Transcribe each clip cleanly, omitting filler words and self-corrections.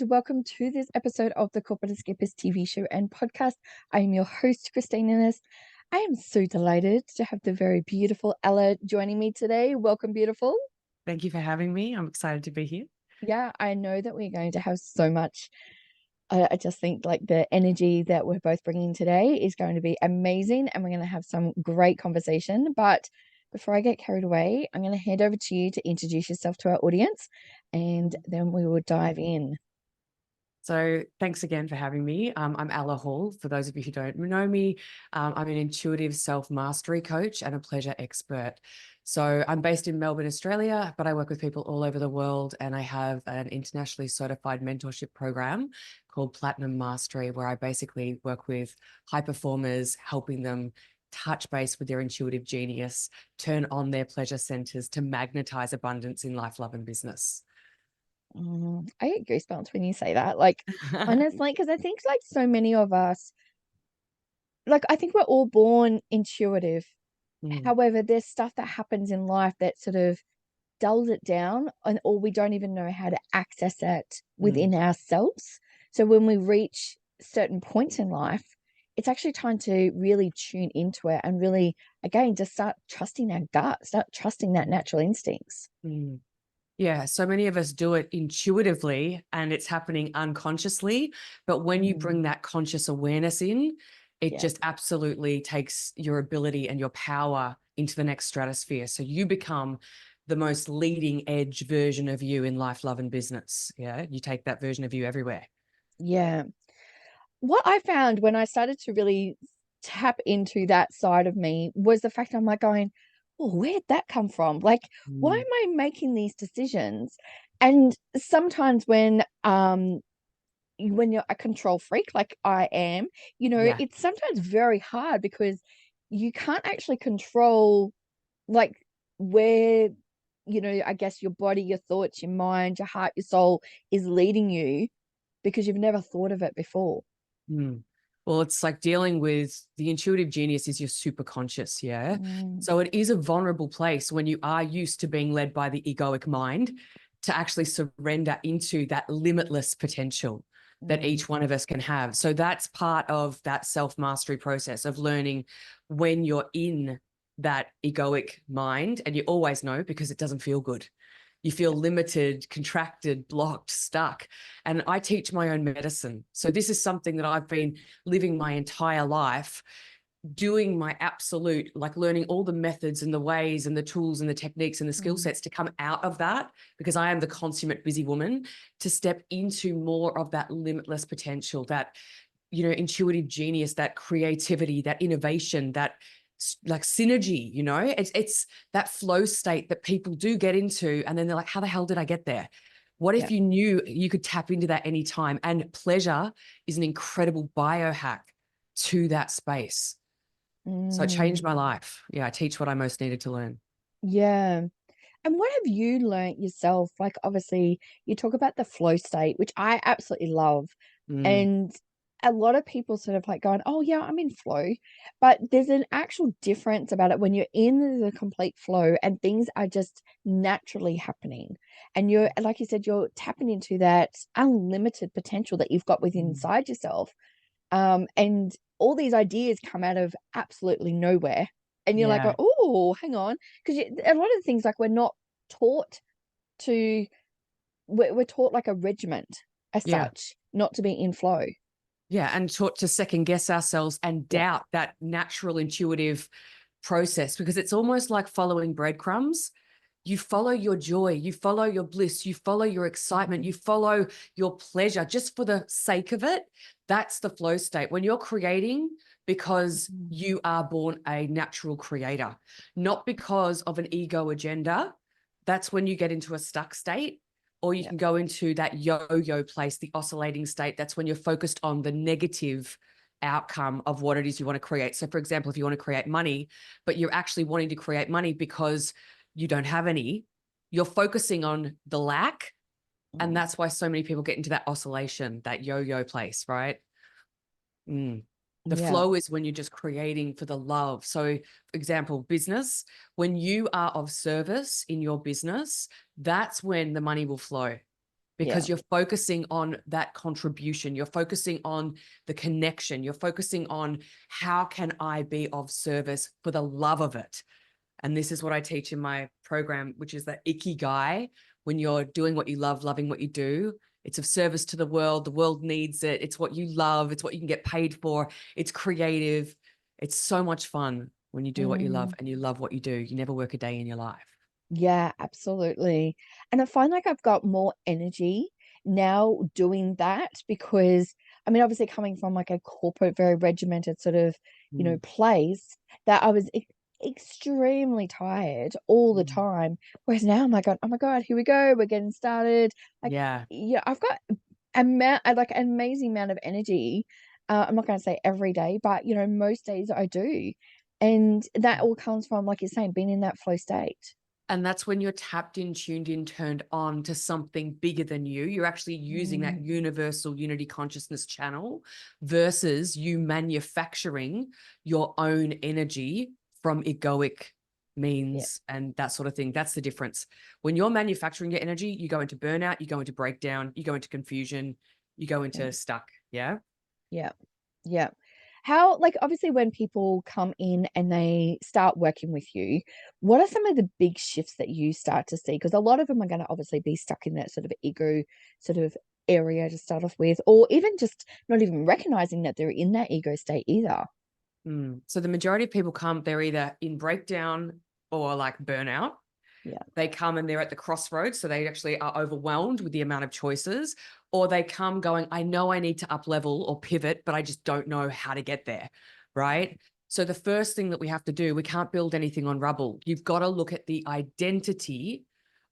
and welcome to this episode of the Corporate Escapists TV show and podcast. I am your host, Christine Innes. I am so delighted to have the very beautiful Ella joining me today. Welcome, beautiful. Thank you for having me. I'm excited to be here. Yeah, I know that we're going to have so much. I just think like the energy that we're both bringing today is going to be amazing, and we're going to have some great conversation. But before I get carried away, I'm going to hand over to you to introduce yourself to our audience, and then we will dive in. So thanks again for having me. I'm Ella Hall. For those of you who don't know me, I'm an intuitive self-mastery coach and a pleasure expert. So I'm based in Melbourne, Australia, but I work with people all over the world, and I have an internationally certified mentorship program called Platinum Mastery, where I basically work with high performers, helping them touch base with their intuitive genius, turn on their pleasure centers to magnetize abundance in life, love, and business. I get goosebumps when you say that. Like, honestly, because I think like so many of us, like I think we're all born intuitive. Mm, However, there's stuff that happens in life that sort of dulls it down, and or we don't even know how to access it mm. within ourselves. So when we reach certain points in life, it's actually time to really tune into it and really, again, just start trusting our gut, start trusting that natural instincts. Mm. Yeah, so many of us do it intuitively and it's happening unconsciously. But when you Mm, bring that conscious awareness in, it yeah. just absolutely takes your ability and your power into the next stratosphere. So you become the most leading edge version of you in life, love, and business. Yeah, you take that version of you everywhere. Yeah. What I found when I started to really tap into that side of me was the fact I'm like going, oh, where'd that come from? Like, why Mm, am I making these decisions? And sometimes when you're a control freak like I am, yeah. it's sometimes very hard because you can't actually control like where, I guess your body, your thoughts, your mind, your heart, your soul is leading you because you've never thought of it before. Mm. Well, it's like dealing with the intuitive genius is your super conscious. Yeah. Mm, So it is a vulnerable place when you are used to being led by the egoic mind to actually surrender into that limitless potential that mm, each one of us can have. So that's part of that self-mastery process of learning when you're in that egoic mind, and you always know because it doesn't feel good. You feel yeah, limited, contracted, blocked, stuck. And I teach my own medicine. So this is something that I've been living my entire life, doing my absolute, like learning all the methods and the ways and the tools and the techniques and the skill mm, sets to come out of that, because I am the consummate busy woman, to step into more of that limitless potential, that, intuitive genius, that creativity, that innovation, that like synergy. It's that flow state that people do get into, and then they're like, how the hell did I get there? What yeah. if you knew you could tap into that anytime? And pleasure is an incredible biohack to that space. So it Mm, changed my life. Yeah, I teach what I most needed to learn. yeah. And what have you learnt yourself? Like, obviously, you talk about the flow state, which I absolutely love. Mm, And a lot of people sort of like going, oh, yeah, I'm in flow. But there's an actual difference about it when you're in the complete flow and things are just naturally happening. And you're, like you said, you're tapping into that unlimited potential that you've got within mm, inside yourself. And all these ideas come out of absolutely nowhere. And you're like, yeah, oh, hang on. Because a lot of things, like, we're not taught to, we're taught like a regiment as yeah. such, not to be in flow. Yeah, and taught to second guess ourselves and Yeah. doubt that natural intuitive process, because it's almost like following breadcrumbs. You follow your joy, you follow your bliss, you follow your excitement, Mm, you follow your pleasure just for the sake of it. That's the flow state. When you're creating because mm, you are born a natural creator, not because of an ego agenda, that's when you get into a stuck state. Or you yeah. can go into that yo-yo place, the oscillating state. That's when you're focused on the negative outcome of what it is you want to create. So for example, if you want to create money, but you're actually wanting to create money because you don't have any, you're focusing on the lack. And Mm, that's why so many people get into that oscillation, that yo-yo place, right? Mm. The yeah. flow is when you're just creating for the love. So, for example, business, when you are of service in your business, that's when the money will flow. Yeah. because you're focusing on that contribution. You're focusing on the connection. You're focusing on how can I be of service for the love of it. And this is what I teach in my program, which is that ikigai. When you're doing what you love, loving what you do, it's of service to the world. The world needs it. It's what you love. It's what you can get paid for. It's creative. It's so much fun when you do what you love Mm. and you love what you do. You never work a day in your life. Yeah, absolutely. And I find like I've got more energy now doing that because I mean, obviously coming from like a corporate, very regimented sort of, Mm, place that I was extremely tired all the mm. time. Whereas now I'm like, oh my God, here we go. We're getting started. Like, Yeah. yeah, I've got like an amazing amount of energy. I'm not going to say every day, but most days I do. And that all comes from, like you're saying, being in that flow state. And that's when you're tapped in, tuned in, turned on to something bigger than you. You're actually using that Mm, universal unity consciousness channel versus you manufacturing your own energy from egoic yeah. means and that sort of thing. That's the difference. When you're manufacturing your energy, you go into burnout, you go into breakdown, you go into confusion, you go into Mm, stuck. Yeah. yeah. Yeah. How, like, obviously, when people come in and they start working with you, what are some of the big shifts that you start to see? Because a lot of them are going to obviously be stuck in that sort of ego sort of area to start off with, or even just not even recognizing that they're in that ego state either. So the majority of people come, they're either in breakdown or like burnout. Yeah. They come and they're at the crossroads. So they actually are overwhelmed with the amount of choices, or they come going, I know I need to up level or pivot, but I just don't know how to get there. Right. So the first thing that we have to do, we can't build anything on rubble. You've got to look at the identity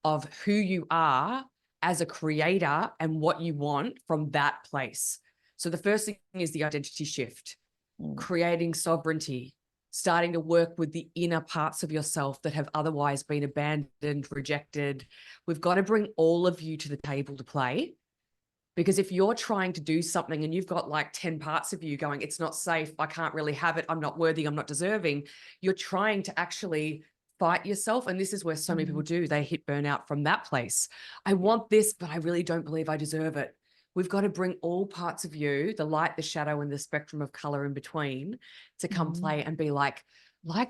of who you are as a creator and what you want from that place. So the first thing is the identity shift, Mm, creating sovereignty, starting to work with the inner parts of yourself that have otherwise been abandoned, rejected. We've got to bring all of you to the table to play. Because if you're trying to do something and you've got like 10 parts of you going, it's not safe, I can't really have it, I'm not worthy, I'm not deserving, you're trying to actually fight yourself. And this is where so many people mm, do. They hit burnout from that place. I yeah. want this, but I really don't believe I deserve it. We've got to bring all parts of you, the light, the shadow, and the spectrum of color in between, to come Mm, play and be like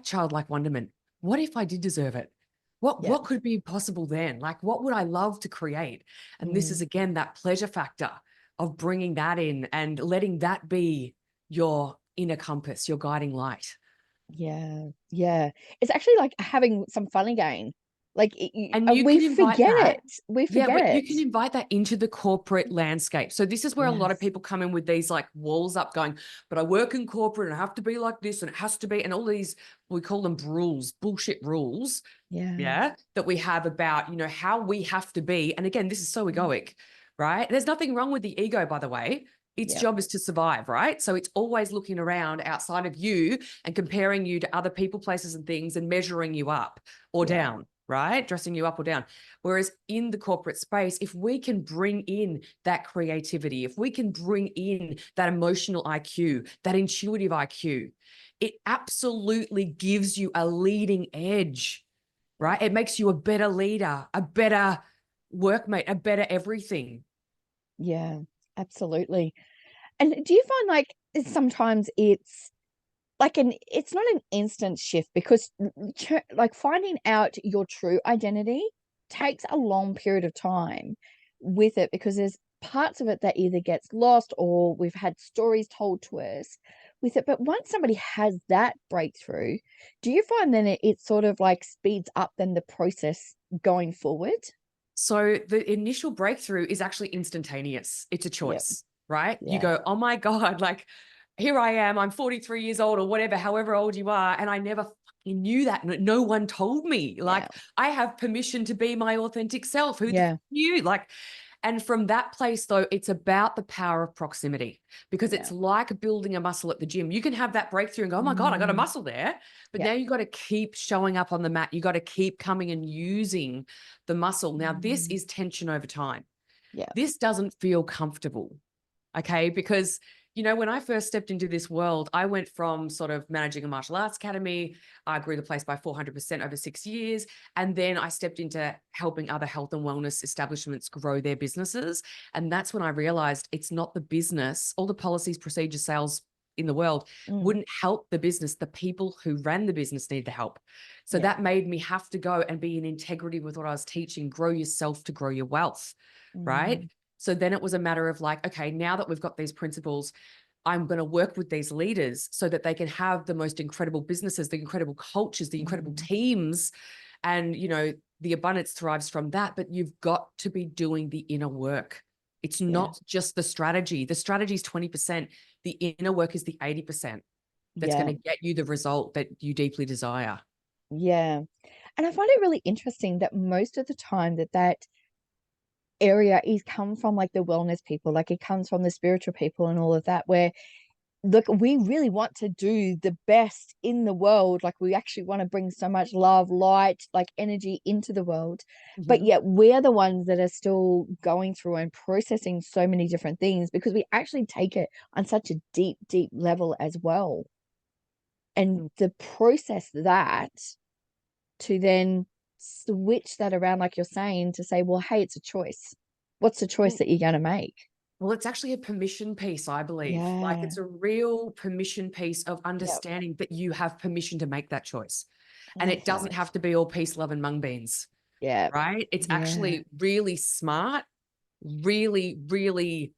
childlike wonderment. What if I did deserve it? What yeah. what could be possible then? Like, what would I love to create? And this is Mm, again that pleasure factor of bringing that in and letting that be your inner compass, your guiding light. yeah. Yeah. It's actually like having some fun again. Like And you we can invite forget that. it. We Yeah, forget but you it. can invite that into the corporate landscape. So this is where a lot of Yes. people come in with these like walls up going, but I work in corporate and I have to be like this and it has to be, and all these, we call them rules, bullshit rules, Yeah. yeah, that we have about, how we have to be. And again, this is so Mm, egoic, right? There's nothing wrong with the ego, by the way. Its yeah. job is to survive, right? So it's always looking around outside of you and comparing you to other people, places, and things and measuring you up or Yeah. down, right? Dressing you up or down. Whereas in the corporate space, if we can bring in that creativity, if we can bring in that emotional IQ, that intuitive IQ, it absolutely gives you a leading edge, right? It makes you a better leader, a better workmate, a better everything. Yeah. Absolutely. And do you find like sometimes it's not an instant shift because like finding out your true identity takes a long period of time with it because there's parts of it that either gets lost or we've had stories told to us with it. But once somebody has that breakthrough, do you find then it sort of like speeds up then the process going forward? So the initial breakthrough is actually instantaneous. It's a Yeah. choice, right? You Yeah. go, oh my God, like here I am, I'm 43 years old or whatever, however old you are. And I never fucking knew that. No one told me. Yeah. Like I have permission to be my authentic self. Who the fuck Yeah. are you? Like, and from that place, though, it's about the power of proximity because Yeah. it's like building a muscle at the gym. You can have that breakthrough and go, oh my God, I got a Mm, muscle there. But yeah. now you got to keep showing up on the mat. You got to keep coming and using the muscle. Now, this Mm, is tension over time. yeah. This doesn't feel comfortable. Okay. Because, when I first stepped into this world, I went from sort of managing a martial arts academy. I grew the place by 400% over 6 years. And then I stepped into helping other health and wellness establishments grow their businesses. And that's when I realized it's not the business, all the policies, procedures, sales in the world Mm, wouldn't help the business. The people who ran the business need the help. So yeah. that made me have to go and be in integrity with what I was teaching, grow yourself to grow your wealth. Right. Mm, So then it was a matter of like, okay, now that we've got these principles, I'm going to work with these leaders so that they can have the most incredible businesses, the incredible cultures, the incredible mm, teams. And, the abundance thrives from that. But you've got to be doing the inner work. It's yeah. not just the strategy. The strategy is 20%. The inner work is the 80% that's going Yeah. to get you the result that you deeply desire. Yeah. And I find it really interesting that most of the time that area is come from like the wellness people, like it comes from the spiritual people and all of that, where look, we really want to do the best in the world. Like we actually want to bring so much love, light, like energy into the world. But Mhm. yet we're the ones that are still going through and processing so many different things because we actually take it on such a deep, deep level as well. And Mm. to process that, to then switch that around, like you're saying, to say, well, hey, it's a choice. What's the choice Well, that you're going to make? well, it's actually a permission piece, I believe. Like Yeah. it's a real permission piece of Yep. understanding that you have permission to make that choice. I And love it doesn't that. have to be all peace, love, and mung beans, Yeah. right? It's Yeah. actually really smart, really, really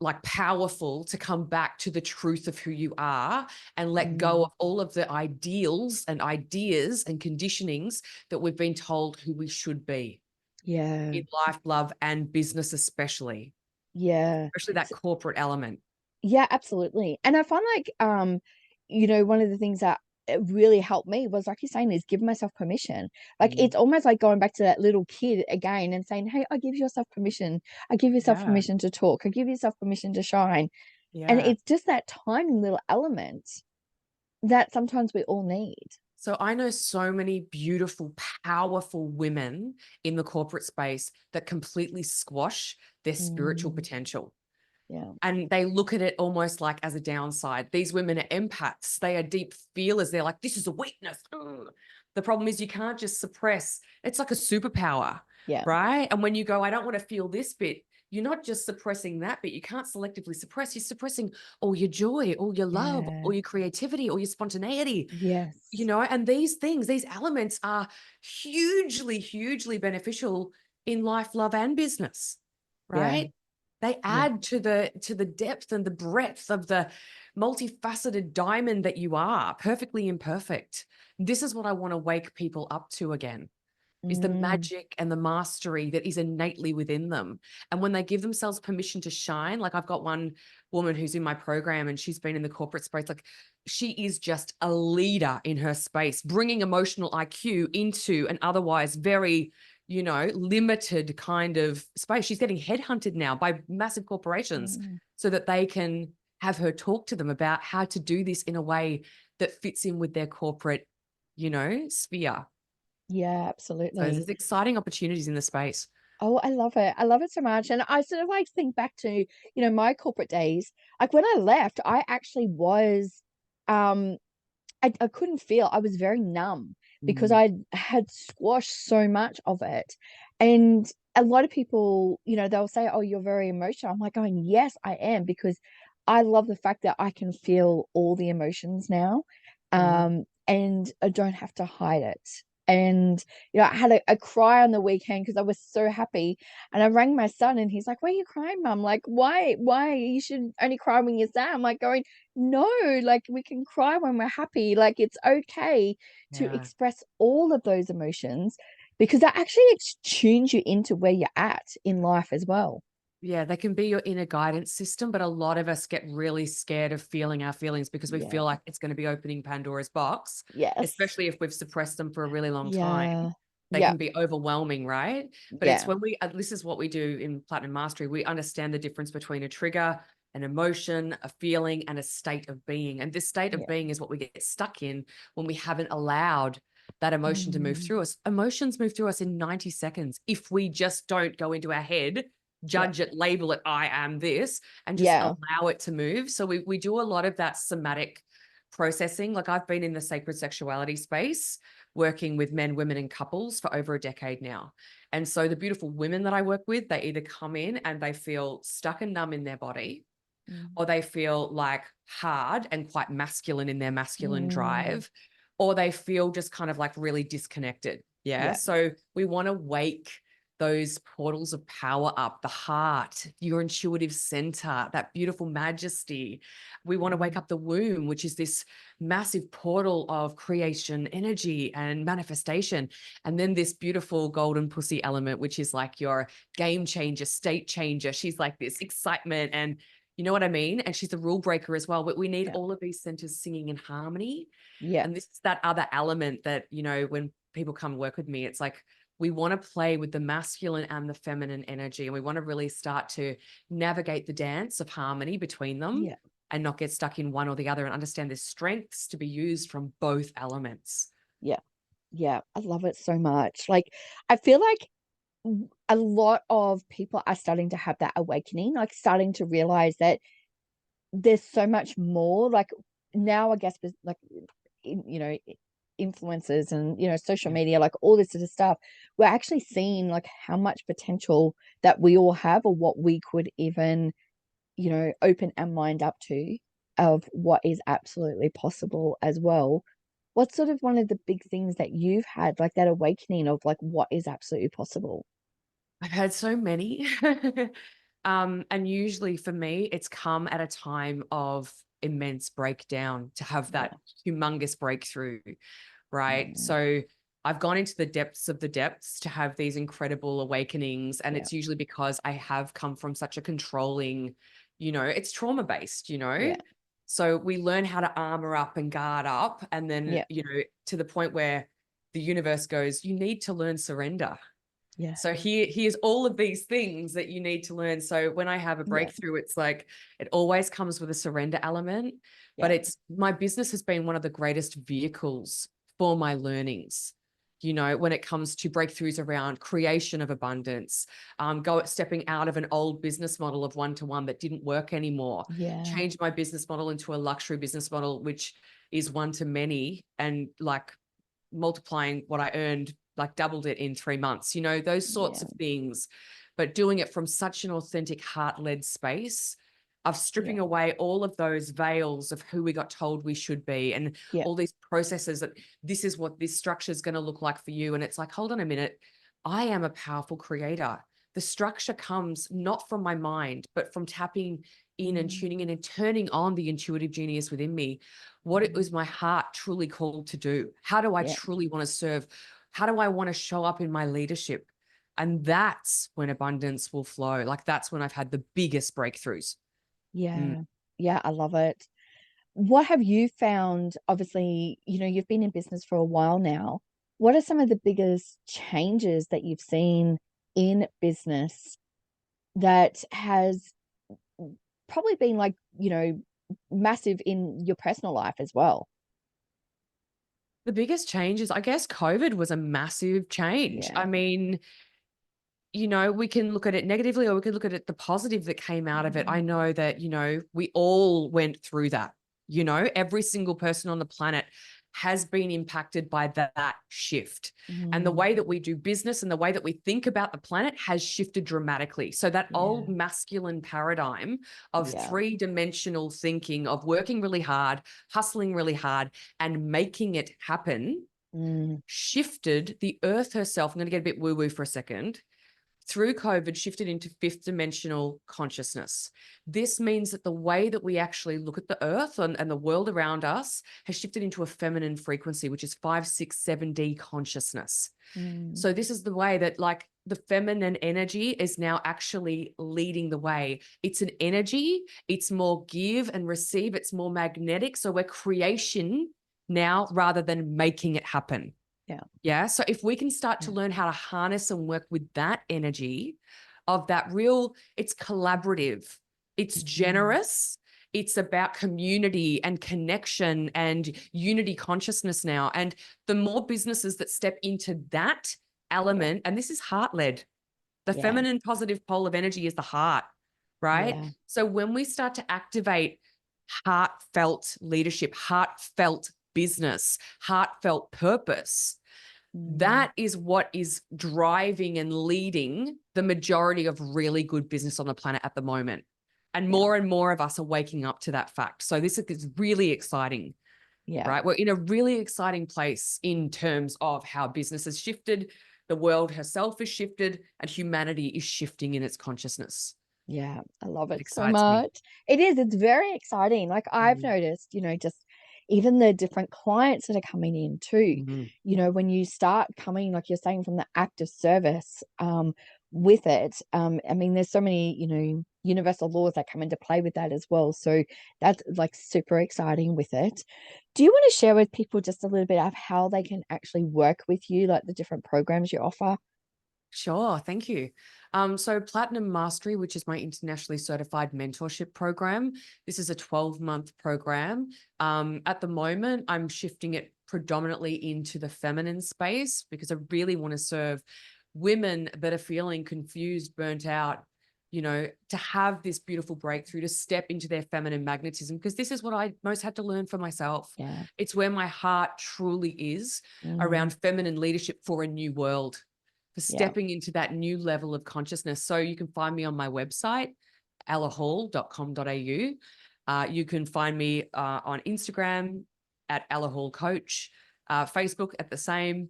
like powerful to come back to the truth of who you are and let go Mm, of all of the ideals and ideas and conditionings that we've been told who we should be yeah. in life, love, and business, Yeah. especially that corporate element. Yeah, absolutely. And I find like one of the things that it really helped me was like you're saying is give myself permission. Like Mm. it's almost like going back to that little kid again and saying, "Hey, I give yourself permission. I give yourself Yeah. permission to talk. I give yourself permission to shine." And Yeah. it's just that tiny little element that sometimes we all need. So I know so many beautiful, powerful women in the corporate space that completely squash their spiritual Mm, potential. yeah. And they look at it almost like as a downside. These women are empaths. They are deep feelers. They're like, this is a weakness. Ugh. The problem is you can't just suppress. It's like a superpower, Yeah. right? And when you go, I don't want to feel this bit, you're not just suppressing that bit. You can't selectively suppress. You're suppressing all your joy, all your love, Yeah. all your creativity, all your spontaneity, Yes. and these things, these elements are hugely, hugely beneficial in life, love, and business, Yeah. right? They Yeah. add to the depth and the breadth of the multifaceted diamond that you are, perfectly imperfect. This is what I want to wake people up to again, is the Mm, magic and the mastery that is innately within them. And when they give themselves permission to shine, like I've got one woman who's in my program and she's been in the corporate space, like she is just a leader in her space, bringing emotional IQ into an otherwise very, limited kind of space. She's getting headhunted now by massive corporations mm. so that they can have her talk to them about how to do this in a way that fits in with their corporate, sphere. Yeah, So absolutely. there's exciting opportunities in the space. Oh, I love it. I love it so much. And I sort of like think back to, my corporate days. Like when I left, I actually was um I couldn't feel. I was very numb because Mm. I had squashed so much of it. And a lot of people, they'll say, "Oh, you're very emotional." I'm like going, "Yes, I am," because I love the fact that I can feel all the emotions now. Mhm. And I don't have to hide it. And I had a cry on the weekend because I was so happy. And I rang my son and he's like, "Why are you crying, mum? Like, why? Why? You should only cry when you're sad." I'm like going, no, like we can cry when we're happy. Like it's okay to Yeah. express all of those emotions because that actually tunes you into where you're at in life as well. Yeah, they can be your inner guidance system, but a lot of us get really scared of feeling our feelings because we Yeah. feel like it's going to be opening Pandora's box, Yes. especially if we've suppressed them for a really long time. Yeah. They Yeah. can be overwhelming, right? But it's Yeah. when this is what we do in Platinum Mastery. We understand the difference between a trigger, an emotion, a feeling, and a state of being. And this state of Yeah. being is what we get stuck in when we haven't allowed that emotion to move Mm, through us. Emotions move through us in 90 seconds if we just don't go into our head Yeah. judge it, label it, I am this, and just Yeah. allow it to move. So we do a lot of that somatic processing. Like I've been in the sacred sexuality space working with men, women, and couples for over a decade now. And so the beautiful women that I work with, they either come in and they feel stuck and numb in their body, Mm. or they feel like hard and quite masculine in their masculine Mm. drive, or they feel just kind of like really disconnected. Yeah. Yeah. So we want to wake those portals of power up, the heart, your intuitive center, that beautiful majesty. We want to wake Mm. up the womb, which is this massive portal of creation, energy, and manifestation. And then this beautiful golden pussy element, which is like your game changer, state changer. She's like this excitement, and you know what I mean? And she's a rule breaker as well. But we need Yeah. all of these centers singing in harmony. Yeah. And this is that other element that, when people come work with me, it's like we want to play with the masculine and the feminine energy. And we want to really start to navigate the dance of harmony between them Yeah. and not get stuck in one or the other, and understand there's strengths to be used from both elements. Yeah. Yeah. I love it so much. Like, I feel like a lot of people are starting to have that awakening, like starting to realize that there's so much more. Like now, I guess, with like, influencers and, social Yeah. media, like all this sort of stuff, we're actually seeing like how much potential that we all have, or what we could even, open our mind up to, of what is absolutely possible as well. What's sort of one of the big things that you've had, like that awakening of like what is absolutely possible? I've had so many. And usually for me, it's come at a time of immense breakdown to have Yeah. that humongous breakthrough, right? Mm. So I've gone into the depths of the depths to have these incredible awakenings. And Yeah. it's usually because I have come from such a controlling, it's trauma based, Yeah. So we learn how to armor up and guard up. And then, Yeah. to the point where the universe goes, you need to learn surrender. Yeah. So here's all of these things that you need to learn. So when I have a Yeah. breakthrough, it's like it always comes with a surrender element. But Yeah. it's my business has been one of the greatest vehicles for my learnings. When it comes to breakthroughs around creation of abundance, stepping out of an old business model of one-to-one that didn't work anymore, Yeah. change my business model into a luxury business model, which is one to many, and like multiplying what I earned, like doubled it in 3 months, those sorts Yeah. of things. But doing it from such an authentic, heart-led space of Yeah. stripping away all of those veils of who we got told we should be, and Yeah. all these processes that this is what this structure is going to look like for you. And it's like, hold on a minute. I am a powerful creator. The structure comes not from my mind, but from tapping in and Mm. tuning in and turning on the intuitive genius within me, what it Mm. was my heart truly called to do. How do I Yeah. truly want to serve? How do I want to show up in my leadership? And that's when abundance will flow. Like that's when I've had the biggest breakthroughs. Mm. Yeah. Yeah. I love it. What have you found? Obviously, you've been in business for a while now. What are some of the biggest changes that you've seen in business that has probably been like, massive in your personal life as well? The biggest change is, I guess, COVID was a massive change. Yeah. I mean, we can look at it negatively or we can look at it the positive that came out of it. I Mm. know that, we all went through that. Every single person on the planet has been impacted by that shift. And the Mm. way that we do business and the way that we think about the planet has shifted dramatically. So that Yeah. old masculine paradigm of Yeah. three-dimensional thinking, of working really hard, hustling really hard, and making it happen Mm. shifted. The earth herself, I'm going to get a bit woo-woo for a second, through COVID, shifted into fifth dimensional consciousness. This means that the way that we actually look at the earth and the world around us has shifted into a feminine frequency, which is 5, 6, 7D consciousness. Mm. So this is the way that like the feminine energy is now actually leading the way. It's an energy, it's more give and receive, it's more magnetic. So we're creation now rather than making it happen. Yeah. Yeah. So if we can start to Yeah. learn how to harness and work with that energy of that it's collaborative, it's Mm. generous, it's about community and connection and unity consciousness now. And the more businesses that step into that Yeah. element, and this is heart led, The Yeah. feminine positive pole of energy is the heart, right? Yeah. So when we start to activate heartfelt leadership, heartfelt business, heartfelt purpose, Mm, that is what is driving and leading the majority of really good business on the planet at the moment. And yeah. more of us are waking up to that fact. So this is really exciting, Yeah. right? We're in a really exciting place in terms of how business has shifted, the world herself has shifted, and humanity is shifting in its consciousness. Yeah, I love It it so excites me. much. It is, it's very exciting. Like I've Mm, noticed, just even the different clients that are coming in too, mhm, when you start coming, like you're saying, from the act of service, with it, I mean, there's so many, universal laws that come into play with that as well. So that's like super exciting with it. Do you want to share with people just a little bit of how they can actually work with you, like the different programs you offer? Sure, thank you. So Platinum Mastery, which is my internationally certified mentorship program, this is a 12-month program. At the moment, I'm shifting it predominantly into the feminine space because I really want to serve women that are feeling confused, burnt out, to have this beautiful breakthrough, to step into their feminine magnetism, because this is what I most had to learn for myself. Yeah. It's where my heart truly is Mm, around feminine leadership for a new world, for yeah. stepping into that new level of consciousness. So you can find me on my website, allahall.com.au. You can find me on Instagram at Ella Hall Coach, Facebook at the same.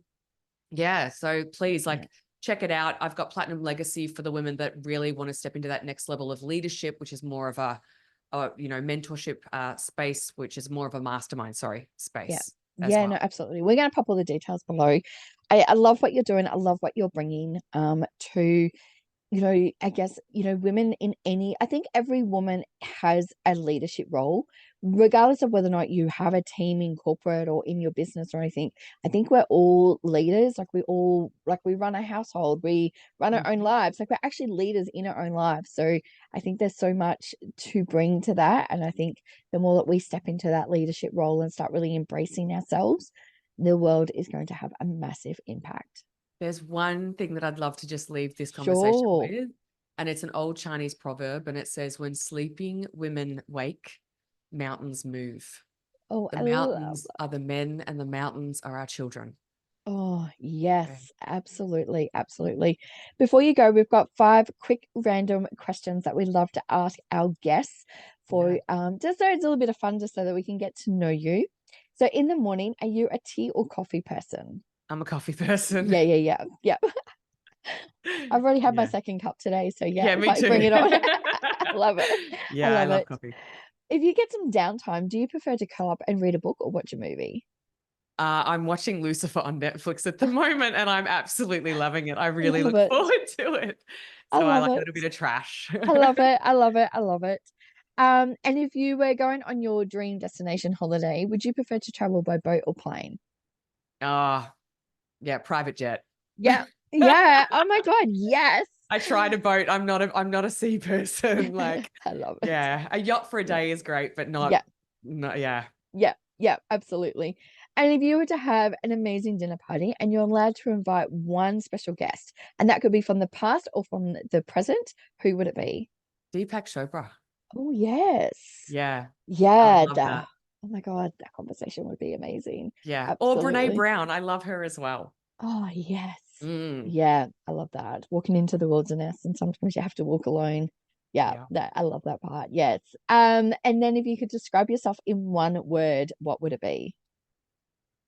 Yeah. So please, Yeah. check it out. I've got Platinum Legacy for the women that really want to step into that next level of leadership, which is more of a mentorship space, which is more of a mastermind, Yeah. space as Yeah, no, well. absolutely. We're going to pop all the details below. I love what you're doing. I love what you're bringing to I guess, women in I think every woman has a leadership role, regardless of whether or not you have a team in corporate or in your business or anything. I think we're all leaders. Like we run a household, we run our own Mhm. lives. Like we're actually leaders in our own lives. So I think there's so much to bring to that. And I think the more that we step into that leadership role and start really embracing ourselves, the world is going to have a massive impact. There's one thing that I'd love to just leave this conversation Sure. with, and it's an old Chinese proverb, and it says, "When sleeping women wake, mountains move. Oh, The I love. mountains are the men, and the mountains are our children." Oh, Okay. yes, absolutely, absolutely. Before you go, we've got 5 quick random questions that we love to ask our guests Yeah, for just so it's a little bit of fun, just so that we can get to know you. So in the morning, are you a tea or coffee person? I'm a coffee person. Yeah, yeah, yeah. Yeah. I've already had my Yeah. second cup today, so yeah, Yeah, me like bring too. it on. I love it. I Yeah, I love love it. coffee. If you get some downtime, do you prefer to curl up and read a book or watch a movie? I'm watching Lucifer on Netflix at the moment, and I'm absolutely loving it. I I really love look it. forward to it. I So I love like a it. little bit of trash. I love it. I love it. I love it. And if you were going on your dream destination holiday, would you prefer to travel by boat or plane? Ah, yeah, private jet. Yeah. Yeah. Oh my God. Yes. I try to boat. I'm not a sea person. I love it. Yeah, a yacht for a Yeah. day is great, but Yeah. not yeah. Yeah. Yeah. Absolutely. And if you were to have an amazing dinner party and you're allowed to invite one special guest, and that could be from the past or from the present, who would it be? Deepak Chopra. Oh, yes. Yeah, I would Yeah. love that. Oh my God. That conversation would be amazing. Yeah, or Brene Absolutely. Brown. I love her as well. Oh, yes. Mm, Yeah, I love that. Walking into the wilderness and sometimes you have to walk alone. Yeah, yeah, that I love that part. Yes. And then if you could describe yourself in one word, what would it be?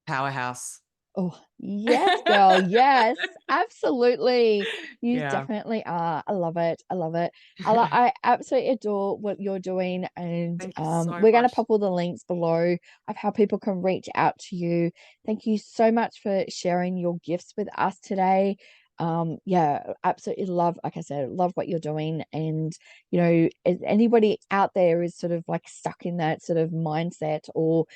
powerhouse. Oh, yes, girl. Yes, absolutely. You Yeah. definitely are. I love it. I love it. I absolutely adore what you're doing. And Thank you so we're going to much. pop all the links below of how people can reach out to you. Thank you so much for sharing your gifts with us today. Yeah, absolutely love, like I said, love what you're doing. And, if anybody out there is sort of like stuck in that sort of mindset or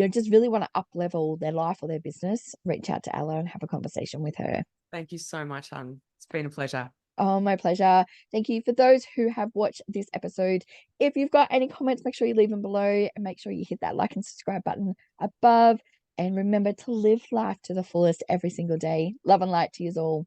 just really want to up level their life or their business, reach out to Ella and have a conversation with her. Thank you so much, hon. It's been a pleasure. Oh, my pleasure. Thank you for those who have watched this episode. If you've got any comments, make sure you leave them below and make sure you hit that like and subscribe button above. And remember to live life to the fullest every single day. Love and light to you all.